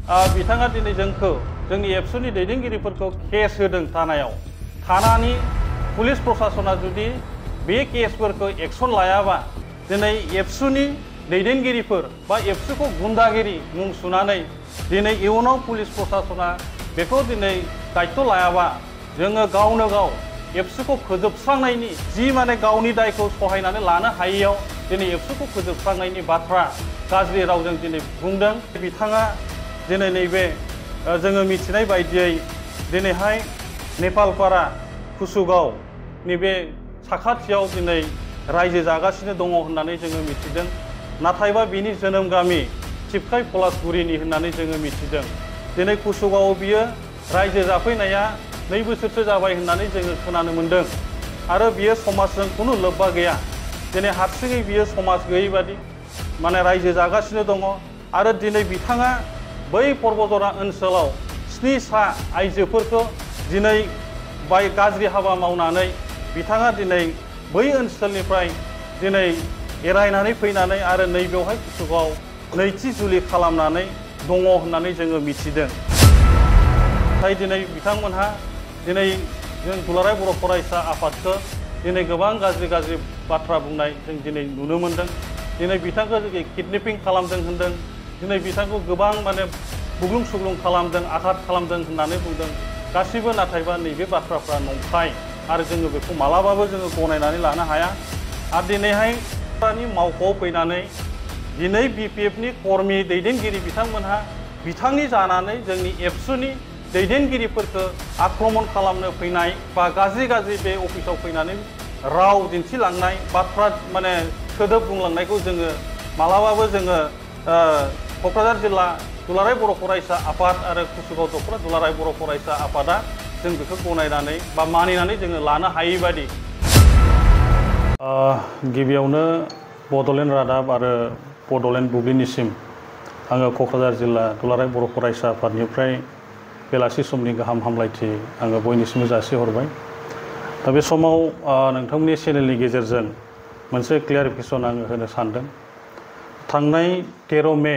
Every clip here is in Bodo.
बिथाङा दिनै जोंखौ जोंनि एबसुनि दैदेनगिरिफोरखौ केस होदों थानायाव थानानि पुलिस प्रशासना जुदि बे केसफोरखौ एक्सन लायाबा दिनै एबसुनि दैदेनगिरिफोर बा एबसुखौ गुन्दागिरि मुं सुनानै दिनै इयुनाव पुलिस प्रशासना बेखौ दिनै दायित्व लायाबा जोङो गावनो गाव एबसुखौ फोजोबस्रांनायनि जि माने गावनि दायखौ सहायनानै लानो हायैयाव दिनै एबसुखौ फोजोबस्रांनायनि बाथ्रा गाज्रि रावजों दिनै बुंदों। बिथाङा दिनै नैबे जोङो मिथिनाय बायदियै दिनैहाय नेपालपारा कुसुगाव नैबे साखाथियाव दिनै रायजो जागासिनो दङ होननानै जोङो मिथिदों। नाथायबा बिनि जोनोम गामि थिपकाइ पलासगुरिनि होननानै जोङो मिथिदों। दिनै कुसुगावआव बियो रायजो जाफैनाया 2 बोसोरसो जाबाय होननानै जोङो खोनानो मोन्दों आरो बियो समाजजों खुनु लोब्बा गैया। दिनै हारसिङै बियो समाज गैयै बादि माने रायजो जागासिनो दङ आरो दिनै बिथाङा बै पर्बतरा ओनसोलाव 7 सा आइजोफोरखौ दिनै गाज्रि हाबा मावनानै बिथाङा दिनै बै ओनसोलनिफ्राय दिनै एरायनानै फैनानै आरो नैबेवहाय कुसुगाव नैथि जुलि खालामनानै दङ होननानै जोङो मिथिदों। नाथाय दिनै बिथांमोनहा दिनै जों दुलाराय बर' फरायसा आफादखौ दिनै गोबां गाज्रि बाथ्रा बुंनाय जों दिनै नुनो मोन्दों। दिनै बिथांखौ किडनेपिं खालामदों होनदों, दिनै बिथांखौ गोबां माने बुग्लुं सुग्लुं खालामदों, आघात खालामदों होननानै बुंदों। गासिबो नाथायबा नैबे बाथ्राफ्रा नंखाय आरो जोङो बेखौ मालाबाबो जोङो गनायनानै लानो हाया। आरो दिनैहाय मावख'आव फैनानै दिनै BPFनि कर्मि दैदेनगिरि बिथांमोनहा बिथांनि जानानै जोंनि एबसुनि दैदेनगिरिफोरखौ आक्रमण खालामनो फैनाय बा गाज्रि बे अफिसाव फैनानै राव दिन्थिलांनाय बाथ्रा माने सोदोब बुंलांनायखौ जोङो मालाबाबो जोङो क'क्राझार जिल्ला दुलाराय बर' फरायसा आफाद आरो कुसुगाव दख'रा दुलाराय बर' फरायसा आफादा जों बेखौ गनायनानै बा मानिनानै जोङो लानो हायै बादि। गिबियावनो बड'लेण्ड रादाब आरो बड'लेण्ड बुब्लिनिसिम आङो क'क्राझार जिल्ला दुलाराय बर' फरायसा आफादनिफ्राय बेलासि समनि गाहाम हामलायथि आङो बयनिसिमबो जासिहरबाय। दा बे समाव नोंथांमोननि चेनेलनि गेजेरजों मोनसे क्लियारिफिकेसन आङो होनो सानदों। थांनाय 13 मे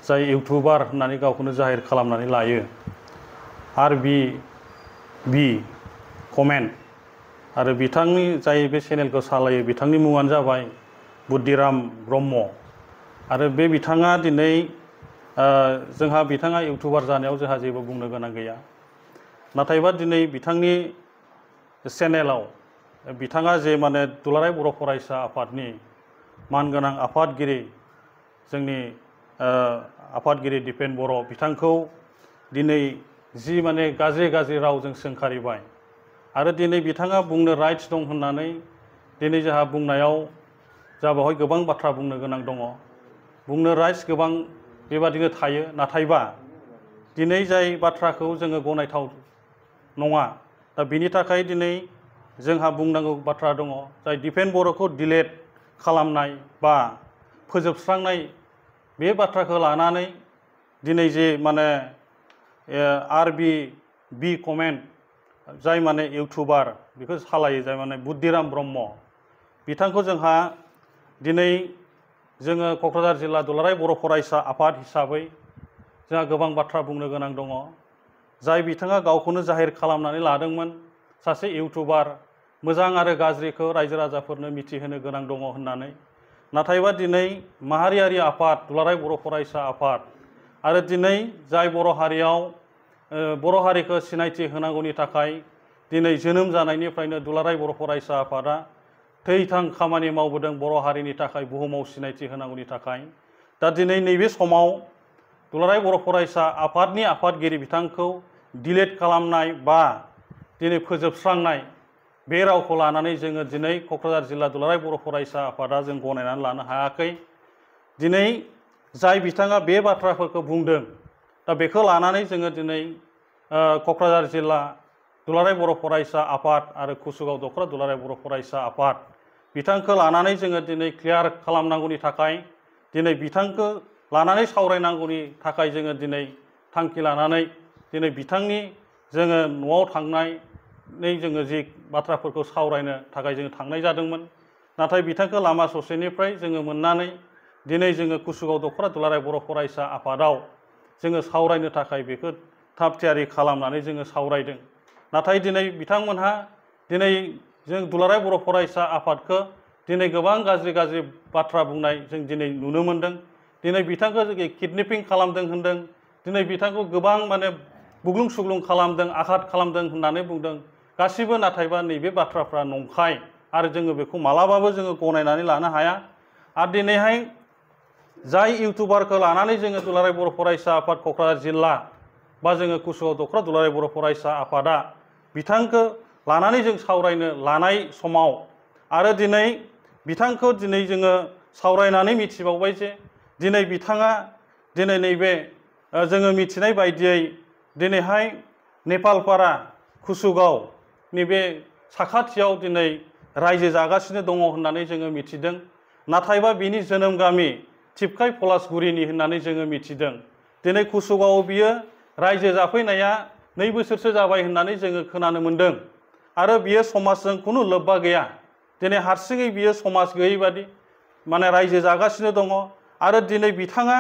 जाय इउटुबार होननानै गावखौनो जाहिर खालामनानै लायो RBB कमेन्ट आरो बिथांनि जाय बे चेनेलखौ सालायो बिथांनि मुङानो जाबाय बुद्धिराम ब्रह्म आरो बे बिथाङा दिनै जोंहा बिथाङा इउटुबार जानायाव जोंहा जेबो बुंनो गोनां गैया। नाथायबा दिनै बिथांनि चेनेलाव बिथाङा जे माने दुलाराय बर' फरायसा आफादनि मानगोनां आफादगिरि जोंनि आफादगिरि दिपेन बर' बिथांखौ दिनै जि माने गाज्रि रावजों सोंखारिबाय आरो दिनै बिथाङा बुंनो राइट्स दं होननानै दिनै जोंहा बुंनायाव जा बेवहाय गोबां बाथ्रा बुंनो गोनां दङ। बुंनो राइट्स गोबां बेबादिनो थायो। नाथायबा दिनै जाय बाथ्राखौ जोङो गनायथाव नङा, दा बिनि थाखाय दिनै जोंहा बुंनांगौ बाथ्रा दङ। जाय दिपेन बर'खौ डिलेट खालामनाय बा फोजोबस्रांनाय बे बाथ्राखौ लानानै दिनै जे माने RBB कमेन्ट जाय माने इउटुबार बेखौ सालायो, जाय माने बुद्धिराम ब्रह्म बिथांखौ जोंहा दिनै जोङो क'क्राझार जिल्ला दुलाराय बर' फरायसा आफाद हिसाबै जोंहा गोबां बाथ्रा बुंनो गोनां दङ। जाय बिथाङा गावखौनो जाहिर खालामनानै लादोंमोन सासे इउटुबार, मोजां आरो गाज्रिखौ रायजो राजाफोरनो मिथिहोनो गोनां दङ होननानै। नाथायबा दिनै माहारियारि आफाद दुलाराय बर' फरायसा आफाद आरो दिनै जाय बर' हारियाव बर' हारिखौ सिनायथि होनांगौनि थाखाय दिनै जोनोम जानायनिफ्रायनो दुलाराय बर' फरायसा आफादा थैथां खामानि मावबोदों बर' हारिनि थाखाय, बुहुमाव सिनायथि होनांगौनि थाखाय। दा दिनै नैबे समाव दुलाराय बर' फरायसा आफादनि आफादगिरि बिथांखौ डिलेट खालामनाय बा दिनै फोजोबस्रांनाय बे रावखौ लानानै जोङो दिनै क'क्राझार जिल्ला दुलाराय बर' फरायसा आफादा जों गनायनानै लानो हायाखै। दिनै जाय बिथाङा बे बाथ्राफोरखौ बुंदों, दा बेखौ लानानै जोङो दिनै क'क्राझार जिल्ला दुलाराय बर' फरायसा आफाद आरो कुसुगाव दख'रा दुलाराय बर' फरायसा आफाद बिथांखौ लानानै जोङो दिनै क्लियार खालामनांगौनि थाखाय, दिनै बिथांखौ लानानै सावरायनांगौनि थाखाय जोङो दिनै थांखि लानानै दिनै बिथांनि जोङो न'आव थांनानै जोङो जि बाथ्राफोरखौ सावरायनो थाखाय जोङो थांनाय जादोंमोन। नाथाय बिथांखौ लामा ससेनिफ्राय जोङो मोननानै दिनै जोङो कुसुगाव दख'रा दुलाराय बर' फरायसा आफादाव जोङो सावरायनो थाखाय बेखौ थाब थियारि खालामनानै जोङो सावरायदों। नाथाय दिनै बिथांमोनहा दिनै जों दुलाराय बर' फरायसा आफादखौ दिनै गोबां गाज्रि बाथ्रा बुंनाय जों दिनै नुनो मोनदों। दिनै बिथांखौ किडनेपिं खालामदों होनदों, दिनै बिथांखौ गोबां माने बुग्लुं सुग्लुं खालामदों, आघात खालामदों होननानै बुंदों। गासिबो नाथायबा नैबे बाथ्राफ्रा नंखाय आरो जोङो बेखौ मालाबाबो जोङो गनायनानै लानो हाया। आरो दिनैहाय जाय इउटुबारखौ लानानै जोङो दुलाराय बर' फरायसा आफाद क'क्राझार जिल्ला बा जोङो कुसुगाव दख्रा दुलाराय बर' फरायसा आफादा बिथांखौ लानानै जों सावरायनो लानाय समाव आरो दिनै बिथांखौ दिनै जोङो सावरायनानै मिथिबावबाय जे दिनै बिथाङा दिनै नैबे जोङो मिथिनाय बायदियै दिनैहाय नेपालपारा कुसुगाव नैबे साखाथियाव दिनै रायजो जागासिनो दङ होननानै जोङो मिथिदों। नाथायबा बिनि जोनोम गामि थिपकाइ पलासगुरिनि होननानै जोङो मिथिदों। दिनै कुसुगावआव बियो रायजो जाफैनाया 2 बोसोरसो जाबाय होननानै जोङो खोनानो मोन्दों आरो बियो समाजजों खुनु लोब्बा गैया। दिनै हारसिङै बियो समाज गैयै बादि माने रायजो जागासिनो दङ आरो दिनै बिथाङा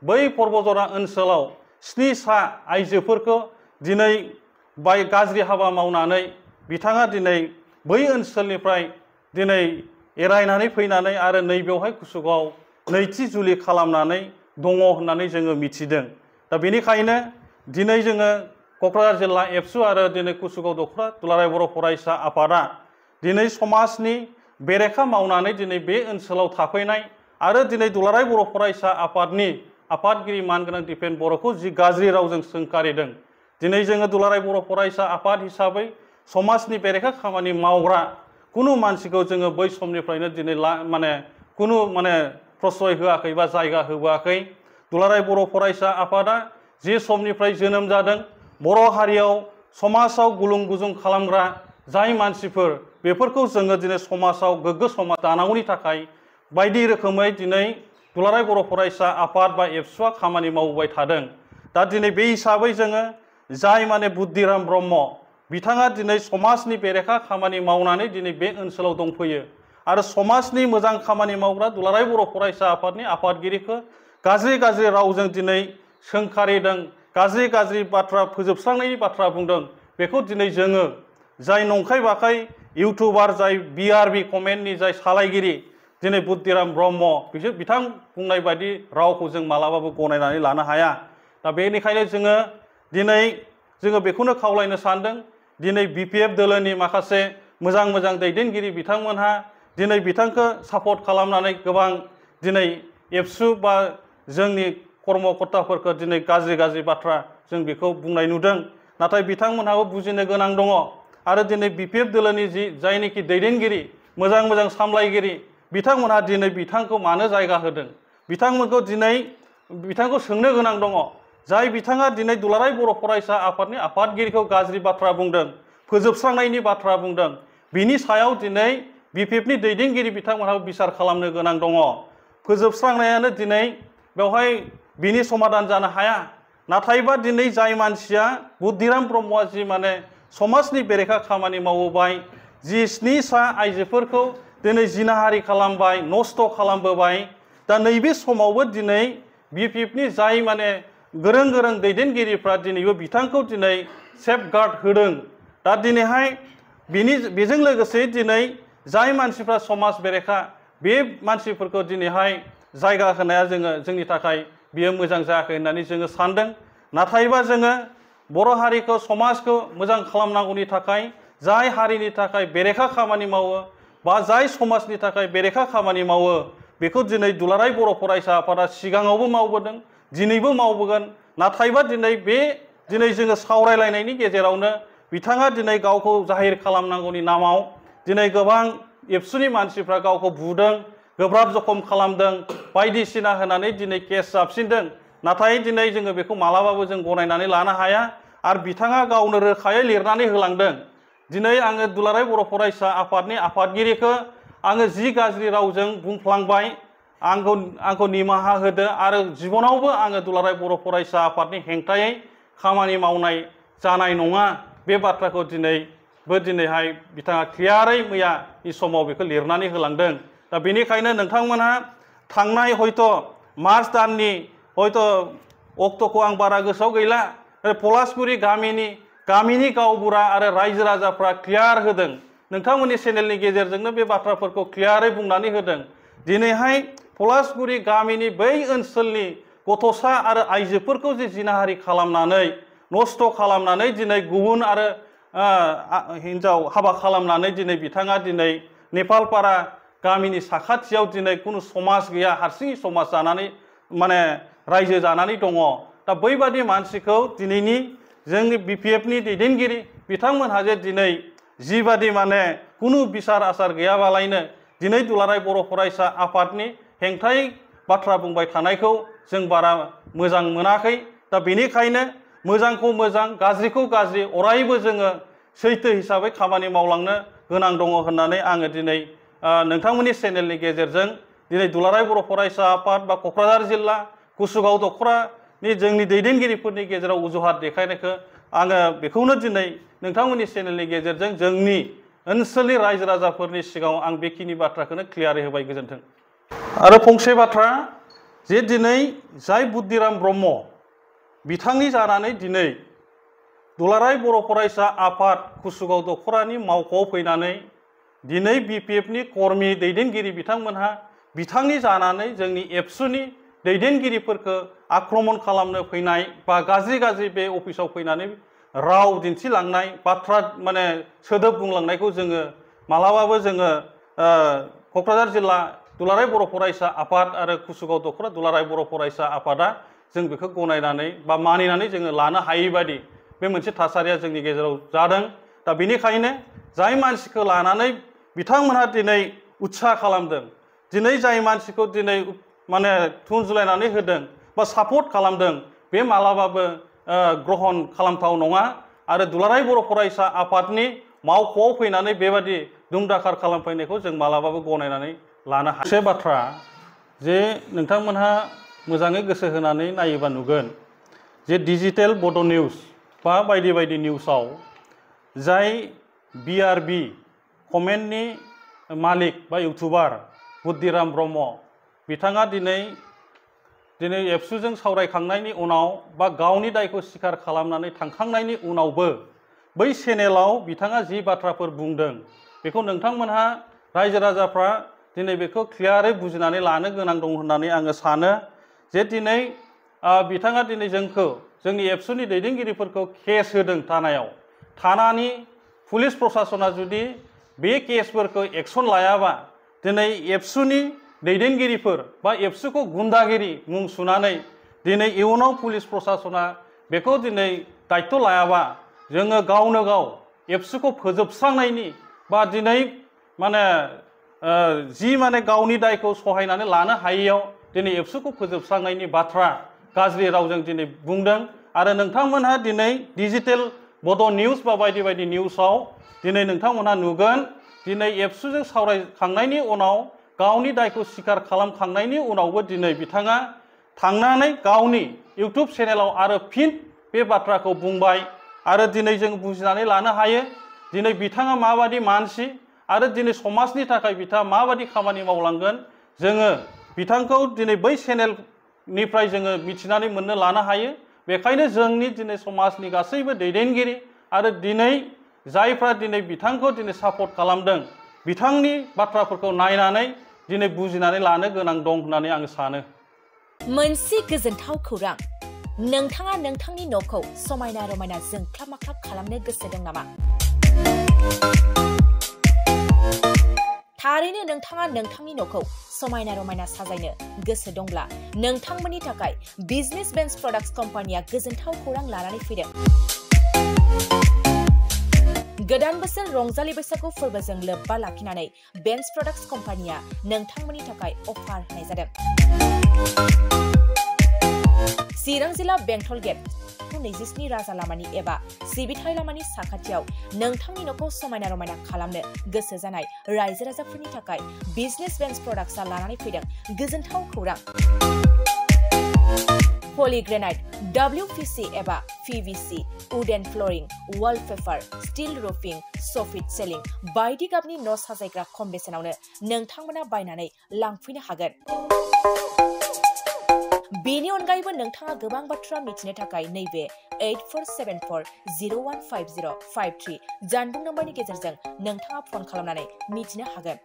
बै पर्बजरा ओनसोलाव 7सा आइजोफोरखौ दिनै गाज्रि हाबा मावनानै बिथाङा दिनै बै ओनसोलनिफ्राय दिनै एरायनानै फैनानै आरो नैबेवहाय कुसुगाव नैथि जुलि खालामनानै दङ होननानै जोङो मिथिदों। दा बेनिखायनो दिनै जोङो क'क्राझार जिल्ला एबसु आरो दिनै कुसुगाव दख्रा दुलाराय बर' फरायसा आफादा दिनै समाजनि बेरेखा मावनानै दिनै बे ओनसोलाव थाफैनाय आरो दिनै दुलाराय बर' फरायसा आफादनि आफादगिरि मानगोनां दिपेन बर'खौ जि गाज्रि रावजों सोंखारिदों। दिनै जोङो दुलाराय बर' फरायसा आफाद हिसाबै समाजनि बेरेखा खामानि मावग्रा कुनु मानसिखौ जोङो बै समनिफ्रायनो दिनै माने कुनु माने प्रश्रय होआखै बा जायगा होबोआखै। दुलाराय बर' फरायसा आफादा जे समनिफ्राय जोनोम जादों बर' हारियाव समाजाव गुलुं गुजुं खालामग्रा जाय मानसिफोर बेफोरखौ जोङो दिनै समाजाव गोग्गो समाज दानांगौनि थाखाय बायदि रोखोमै दिनै दुलाराय बर' फरायसा आफाद बा एबसुआ खामानि मावबाय थादों। दा दिनै बे हिसाबै जोङो जाय माने बुद्धिराम ब्रह्म बिथाङा दिनै समाजनि बेरेखा खामानि मावनानै दिनै बे ओनसोलाव दंफैयो आरो समाजनि मोजां खामानि मावग्रा दुलाराय बर' फरायसा आफादनि आफादगिरिखौ गाज्रि रावजों दिनै सोंखारिदों, गाज्रि बाथ्रा फोजोबस्रांनायनि बाथ्रा बुंदों। बेखौ दिनै जोङो जाय नंखाय बाखाय इउटुबार जाय BRB कमेन्टनि जाय सालायगिरि दिनै बुद्धिराम ब्रह्म बिथां बुंनाय बायदि रावखौ जों मालाबाबो गनायनानै लानो हाया। दा बेनिखायनो जोङो बेखौनो खावलायनो सानदों। दिनै BPF दोलोनि माखासे मोजां दैदेनगिरि बिथांमोनहा दिनै बिथांखौ सापर्ट खालामनानै गोबां दिनै एबसु बा जोंनि कर्मकर्ताफोरखौ दिनै गाज्रि बाथ्रा जों बेखौ बुंनाय नुदों। नाथाय बिथांमोनहाबो बुजिनो गोनां दङ आरो दिनै BPF दोलोनि जायनोखि दैदेनगिरि मोजां सामलायगिरि बिथांमोनहा दिनै बिथांखौ मानो जायगा होदों बिथांमोनखौ दिनै बिथांखौ सोंनो गोनां दङ। जाय बिथाङा दिनै दुलाराय बर' फरायसा आफादनि आफादगिरिखौ गाज्रि बाथ्रा बुंदों, फोजोबस्रांनायनि बाथ्रा बुंदों, बिनि सायाव दिनै BPFनि दैदेनगिरि बिथांमोनहाबो बिसार खालामनो गोनां दङ। फोजोबस्रांनायानो दिनै बेवहाय बिनि समाधान जानो हाया। नाथायबा दिनै जाय मानसिया बुद्धिराम ब्रह्मआ जि माने समाजनि बेरेखा खामानि मावबाय, जि 7सा आइजोफोरखौ दिनै जिनाहारि खालामबाय, नस्थ' खालामबोबाय, दा नैबे समावबो दिनै BPFनि जाय माने गोरों दैदेनगिरिफ्रा दिनैबो बिथांखौ दिनै सेफगार्ड होदों। दा दिनैहाय बेजों लोगोसे दिनै जाय मानसिफ्रा समाज बेरेखा बे मानसिफोरखौ दिनैहाय जायगा होनाया जोंनि थाखाय बियो मोजां जायाखै होननानै जोङो सानदों। नाथायबा जोङो बर' हारिखौ समाजखौ मोजां खालामनांगौनि थाखाय जाय हारिनि थाखाय बेरेखा खामानि मावो बा जाय समाजनि थाखाय बेरेखा खामानि मावो बेखौ दिनै दुलाराय बर' फरायसा आफादा सिगाङावबो मावबोदों, दिनैबो मावबोगोन। नाथायबा दिनै जोङो सावरायलायनायनि गेजेरावनो बिथाङा दिनै गावखौ जाहिर खालामनांगौनि नामाव दिनै गोबां एबसुनि मानसिफ्रा गावखौ बुदों, गोब्राब जखम खालामदों, बायदिसिना होनानै दिनै केस जाबसिनदों। नाथाय दिनै जोङो बेखौ मालाबाबो जों गनायनानै लानो हाया आरो बिथाङा गावनो रोखायै लिरनानै होलांदों। दिनै आङो दुलाराय बर' फरायसा आफादनि आफादगिरिखौ आङो जि गाज्रि रावजों बुंफ्लांबाय, आंखौ निमाहा होदो आरो जिबनावबो आङो दुलाराय बर' फरायसा आफादनि हेंथायै खामानि मावनाय जानाय नङा। बे बाथ्राखौ दिनैहाय बिथाङा क्लियारै मैयानि समाव बेखौ लिरनानै होलांदों। दा बेनिखायनो नोंथांमोनहा थांनाय हयथ' मार्च दाननि हयथ' अक्ट'खौ आं बारा गोसोआव गैला पलासगुरि गामिनि गावबुरा आरो रायजो राजाफ्रा क्लियार होदों नोंथांमोननि चेनेलनि गेजेरजोंनो बे बाथ्राफोरखौ क्लियारै बुंनानै होदों दिनैहाय पलासगुरि गामिनि बै ओनसोलनि गथ'सा आरो आइजोफोरखौ जे जिनाहारि खालामनानै नस्थ' खालामनानै दिनै गुबुन आरो हिन्जाव हाबा खालामनानै दिनै बिथाङा दिनै नेपालपारा गामिनि साखाथियाव दिनै कुनु समाज गैया हारसिङै समाज जानानै माने रायजो जानानै दङ दा बैबादि मानसिखौ दिनैनि जोंनि बिपिएफनि दैदेनगिरि बिथांमोनहा जे दिनै जिबादि माने कुनु बिसार आसार गैयाबालायनो दिनै दुलाराय बर' फरायसा आफादनि हेंथायै बाथ्रा बुंबाय थानायखौ जों बारा मोजां मोनाखै दा बेनिखायनो मोजांखौ मोजां गाज्रिखौ गाज्रि अरायबो जोङो सैथो हिसाबै खामानि मावलांनो गोनां दङ होननानै आङो दिनै नोंथांमोननि चेनेलनि गेजेरजों दिनै दुलाराय बर' फरायसा आफाद बा क'क्राझार जिल्ला कुसुगाव दख'रानि जोंनि दैदेनगिरिफोरनि गेजेराव उजुहात देखायनायखौ आङो बेखौनो दिनै नोंथांमोननि चेनेलनि गेजेरजों जोंनि ओनसोलनि रायजो राजाफोरनि सिगाङाव आं बेखिनि बाथ्राखौनो क्लियारै होबाय गोजोन्थों आरो फंसे बाथ्रा जे दिनै जाय बुद्धिराम ब्रह्म बिथांनि जानानै दिनै दुलाराय बर' फरायसा आफाद कुसुगाव दख'रानि मावख'आव फैनानै दिनै बिपिएफनि कर्मि दैदेनगिरि बिथांमोनहा बिथांनि जानानै जोंनि एबसुनि दैदेनगिरिफोरखौ आक्रमण खालामनो फैनाय बा गाज्रि बे अफिसाव फैनानै राव दिन्थिलांनाय बाथ्रा माने सोदोब बुंलांनायखौ जोङो मालाबाबो जोङो क'क्राझार जिल्ला दुलाराय बर' फरायसा आफाद आरो कुसुगाव दख'रा दुलाराय बर' फरायसा आफादा जों बेखौ गनायनानै बा मानिनानै जोङो लानो हायै बादि बे मोनसे थासारिया जोंनि गेजेराव जादों दा बेनिखायनो जाय मानसिखौ लानानै बिथांमोनहा दिनै उत्साह खालामदों दिनै जाय मानसिखौ दिनै माने थुनजुलायनानै होदों बा सापर्ट खालामदों बे मालाबाबो ग्रहण खालामथाव नङा आरो दुलाराय बर' फरायसा आफादनि मावख'आव फैनानै बेबादि दुमदाखार खालामफैनायखौ जों मालाबाबो गनायनानै लानो हाया। मोनसे बाथ्रा जे नोंथांमोनहा मोजाङै गोसो होनानै नायोबा नुगोन जे डिजिटेल बड' निउस बा बायदि निउसाव जाय बिआरबि कमेन्टनि मालिक बा इउटुबार बुद्धिराम ब्रह्म बिथाङा दिनै एबसुजों सावरायखांनायनि उनाव बा गावनि दायखौ स्वीकार खालामनानै थांखांनायनि उनावबो बै चेनेलाव बिथाङा जि बाथ्राफोर बुंदों बेखौ नोंथांमोनहा रायजो राजाफ्रा दिनै बेखौ क्लियारै बुजिनानै लानो गोनां दं होननानै आङो सानो जे दिनै बिथाङा दिनै जोंनि एबसुनि दैदेनगिरिफोरखौ केस होदों थानानि पुलिस प्रसासना जुदि बे केसफोरखौ एक्सन लायाबा दिनै एबसुनि दैदेनगिरिफोर बा एबसुखौ गुन्दागिरि मुं सुनानै दिनै इयुनाव पुलिस प्रसासना बेखौ दिनै दायित्व लायाबा जोङो गावनो गाव एबसुखौ फोजोबस्रांनायनि बा दिनै माने जि माने गावनि दायखौ सहायनानै लानो हायैयाव दिनै एबसुखौ फोजोबस्रांनायनि बाथ्रा गाज्रि रावजों दिनै बुंदों आरो नोंथांमोनहा दिनै डिजिटेल बड' निउस बा बायदि निउसाव दिनै नोंथांमोनहा नुगोन दिनै एबसुजों सावरायखांनायनि उनाव गावनि दायखौ स्वीकार खालामखांनायनि उनावबो दिनै बिथाङा थांनानै गावनि इउटुब चेनेलाव आरो फिन बे बाथ्राखौ बुंबाय आरो दिनै जों बुजिनानै लानो हायो दिनै बिथाङा माबादि मानसि आरो दिनै समाजनि थाखाय बिथाङा माबादि खामानि मावलांगोन जोङो बिथांखौ दिनै बै चेनेलनिफ्राय जोङो मिथिनानै मोननो लानो हायो बेखायनो जोंनि दिनै समाजनि गासैबो दैदेनगिरि आरो दिनै जायफ्रा दिनै बिथांखौ दिनै सापर्ट खालामदों बिथांनि बाथ्राफोरखौ नायनानै दिनै बुजिनानै लानो गोनां दं होननानै आं सानो। मोनसे गोजोनथाव खौरां नोंथाङा नोंथांनि न'खौ समायना रमायना जोंख्लाब माख्लाब खालामनो गोसो दं नामा? थारैनो नोंथाङा नोंथांनि न'खौ समायना रमायना साजायनो गोसो दंब्ला नोंथांमोननि थाखाय बिजनेस बेन्स प्रडाक्ट्स कम्पानिया गोजोनथाव खौरां लानानै फैदों। गोदान बोसोर रंजालि बैसागु फोरबोजों लोब्बा लाखिनानै बेन्स प्रडाक्ट्स कम्पानिया नोंथांमोननि थाखाय अफार होनाय जादों। चिरां जिल्ला बेंटल गेट 27 राजा लामानि एबा सिबिथाय लामानि साखाथियाव नोंथांनि न'खौ समायना रमायना खालामनो गोसो जानाय रायजो राजाफोरनि थाखाय बिजनेस बेन्स प्रडाक्ट्सआ लानानै फैदों गोजोनथाव खौरां। पलिग्रेनाइट, WPC एबा PVC, wooden flooring, wallpaper, steel roofing, soffit ceiling बायदि गाबनि न' साजायग्रा खम बेसेनावनो नोंथांमोना बायनानै लांफैनो हागोन। बेनि अनगायैबो नोंथाङा गोबां बाथ्रा मिथिनो थाखाय नैबे 8474015053 जानबुं नम्बरनि गेजेरजों नोंथाङा फन खालामनानै मिथिनो हागोन।